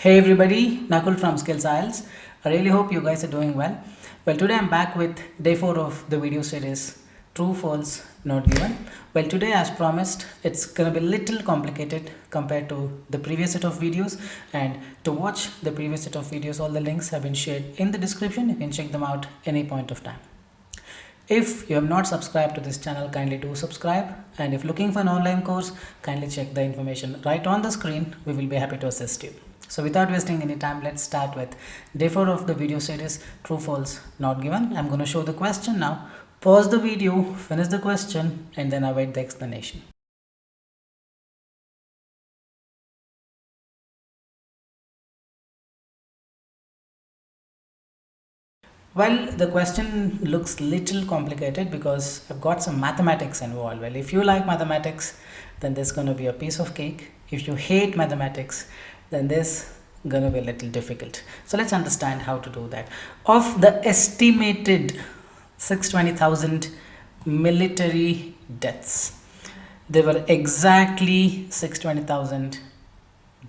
Hey everybody, Nakul from Skills IELTS. I really hope you guys are doing well. Well, today I'm back with day 4 of the video series True, False, Not Given. Well, today as promised, it's gonna be a little complicated compared to the previous set of videos. And to watch the previous set of videos, all the links have been shared in the description. You can check them out any point of time. If you have not subscribed to this channel, kindly do subscribe, and if looking for an online course, kindly check the information right on the screen. We will be happy to assist you. So without wasting any time, let's start with day 4 of the video series True, False, Not Given. I'm going to show the question now. Pause the video, finish the question, and then await the explanation. Well, the question looks little complicated because I've got some mathematics involved. Well, if you like mathematics, then this is going to be a piece of cake. If you hate mathematics, then this is going to be a little difficult. So let's understand how to do that. Of the estimated 620,000 military deaths, there were exactly 620,000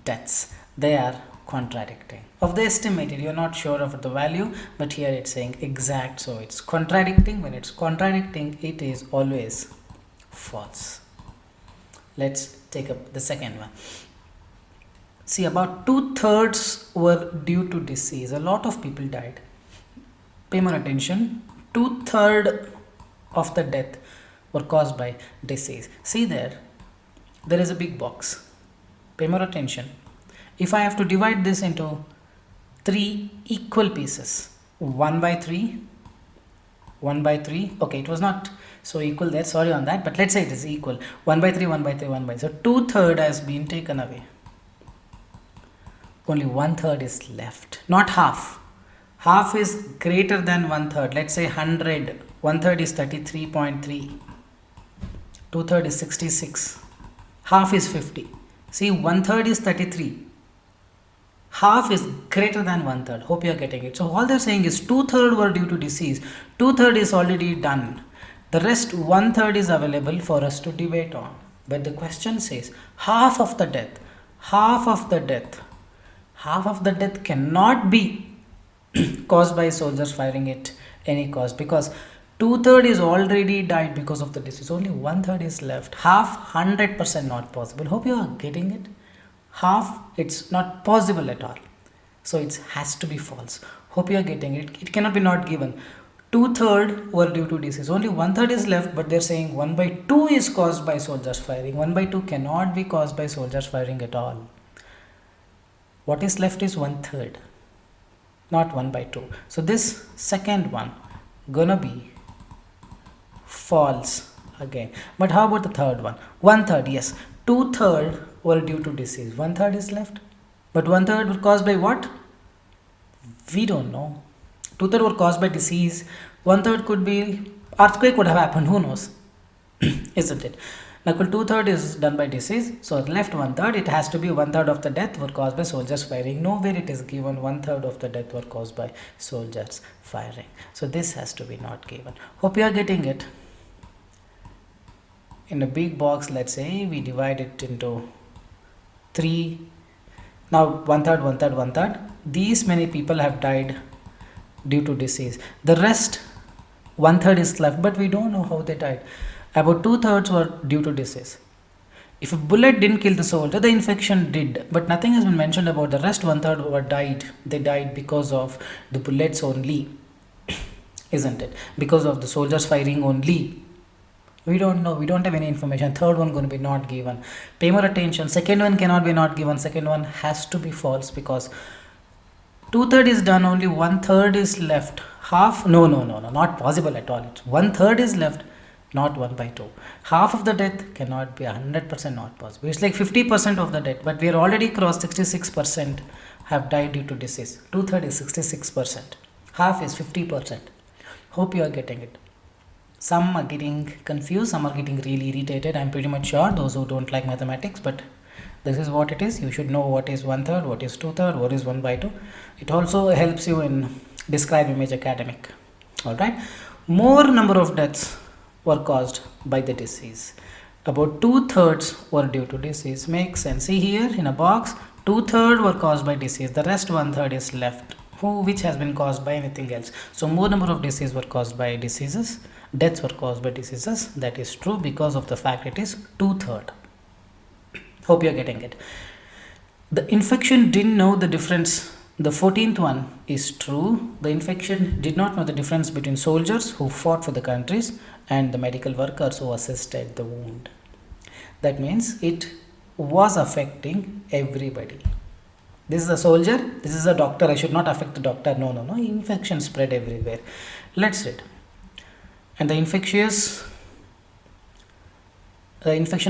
deaths. They are contradicting. Of the estimated, you're not sure of the value, but here it's saying exact, so it's contradicting. When it's contradicting, it is always false. Let's take up the second one. See, about 2/3 were due to disease. A lot of people died. Pay more attention. 2/3 of the death were caused by disease. See there is a big box. Pay more attention. If I have to divide this into 3 equal pieces, 1 by 3, 1 by 3, okay, it was not so equal there, sorry on that, but let's say it is equal, 1 by 3, 1 by 3, 1 by 3, so 2/3 has been taken away, only 1/3 is left, not half. Half is greater than 1/3, let's say 100, 1/3 is 33.3, 2/3 is 66, half is 50, see 1/3 is 33, half is greater than 1/3. Hope you are getting it. So all they're saying is 2/3 were due to disease. 2/3 is already done. The rest 1/3 is available for us to debate on. But the question says half of the death, half of the death, half of the death cannot be caused by soldiers firing at any cost, because 2/3 is already died because of the disease. Only 1/3 is left. Half 100% not possible. Hope you are getting it. Half, it's not possible at all, so it has to be false. Hope you are getting it. It cannot be not given. 2/3 were due to disease, only 1/3 is left, but they're saying 1 by 2 is caused by soldiers firing. 1 by 2 cannot be caused by soldiers firing at all. What is left is 1/3, not 1 by 2. So this second one gonna be false again. But how about the third one? 1/3, yes, 2/3 were due to disease, 1/3 is left, but 1/3 were caused by what? We don't know. 2/3 were caused by disease, 1/3 could be earthquake would have happened, who knows? Isn't it? Nakul, 2/3 is done by disease, so left 1/3, it has to be 1/3 of the death were caused by soldiers firing. Nowhere it is given 1/3 of the death were caused by soldiers firing, so this has to be not given. Hope you are getting it. In a big box, let's say we divide it into 3, now 1/3, 1/3, 1/3, these many people have died due to disease. The rest 1/3 is left, but we don't know how they died. About 2/3 were due to disease. If a bullet didn't kill the soldier, the infection did, but nothing has been mentioned about the rest 1/3 were died. They died because of the bullets only, isn't it? Because of the soldiers firing only. We don't know, we don't have any information. Third one going to be not given. Pay more attention. Second one cannot be not given. Second one has to be false, because 2/3 is done, only 1/3 is left. Half, no, not possible at all. It's 1/3 is left, not 1 by 2. Half of the death cannot be 100% not possible. It's like 50% of the death, but we are already crossed 66% have died due to disease. 2/3 is 66%. Half is 50%. Hope you are getting it. Some are getting confused, some are getting really irritated. I'm pretty much sure those who don't like mathematics, but this is what it is. You should know what is 1/3, what is 2/3, what is 1 by 2. It also helps you in describe image academic. Alright, more number of deaths were caused by the disease. About 2/3 were due to disease. Makes sense. See here in a box, 2/3 were caused by disease, the rest 1/3 is left, which has been caused by anything else. So more number of diseases were caused by diseases, deaths were caused by diseases. That is true because of the fact it is 2/3. Hope you are getting it. The infection didn't know the difference. The 14th one is true. The infection did not know the difference between soldiers who fought for the countries and the medical workers who assisted the wound. That means it was affecting everybody. This is a soldier, this is a doctor. I should not affect the doctor. No. Infection spread everywhere. Let's read. And the infection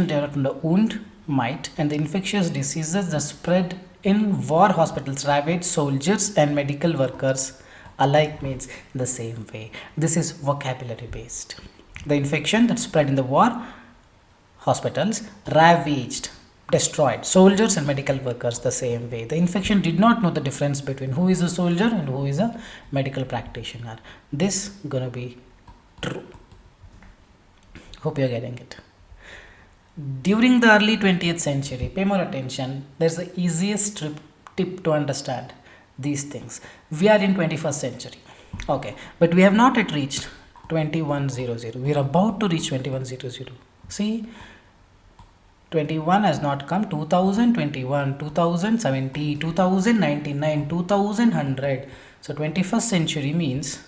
developed in the wound might, and the infectious diseases that spread in war hospitals ravaged soldiers and medical workers alike, means the same way. This is vocabulary based. The infection that spread in the war hospitals ravaged, destroyed soldiers and medical workers the same way. The infection did not know the difference between who is a soldier and who is a medical practitioner. This gonna be true. Hope you're getting it. During the early 20th century, pay more attention, there's the easiest tip to understand these things. We are in 21st century, okay, but we have not yet reached 2100. We are about to reach 2100. See, 21 has not come. 2021, 2070, 2099, 2100. So 21st century means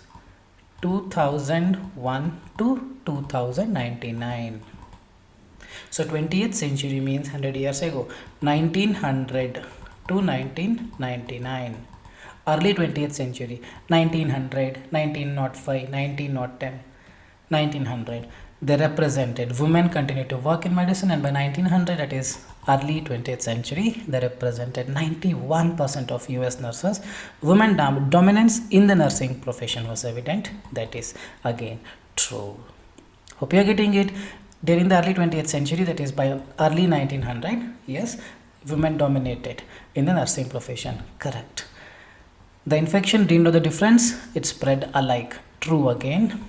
2001 to 2099. So 20th century means 100 years ago, 1900 to 1999. Early 20th century, 1900, 1905, 1910, 1900. They represented, women continued to work in medicine, and by 1900, that is early 20th century, they represented 91% of US nurses. Women dominance in the nursing profession was evident. That is again true. Hope you are getting it. During the early 20th century, that is by early 1900, yes, women dominated in the nursing profession. Correct. The infection didn't know the difference. It spread alike. True again.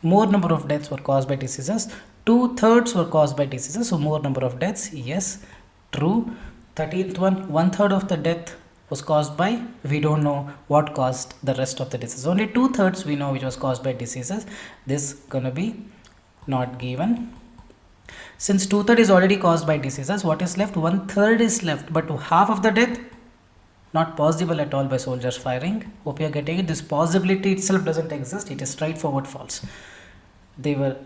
More number of deaths were caused by diseases. 2/3 were caused by diseases. So more number of deaths. Yes. True. 13th one, 1/3 of the death was caused by, we don't know what caused the rest of the diseases. Only 2/3 we know which was caused by diseases. This gonna be not given. Since 2/3 is already caused by diseases, what is left? 1/3 is left, but half of the death not possible at all by soldiers firing. Hope you are getting it. This possibility itself doesn't exist. It is straightforward false. They were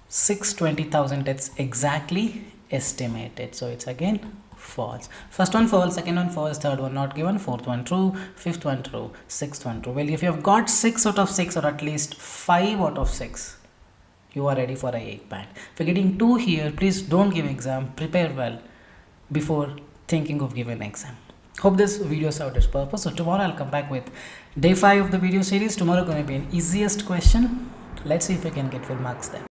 620,000 deaths exactly estimated. So it's again false. First one false, second one false, third one not given, fourth one true, fifth one true, sixth one true. Well, if you have got 6 out of 6 or at least 5 out of 6, you are ready for a 8 band. If you're getting 2 here, please don't give exam. Prepare well before thinking of giving exam. Hope this video served its purpose. So tomorrow I'll come back with day 5 of the video series. Tomorrow going to be an easiest question. Let's see if we can get full marks there.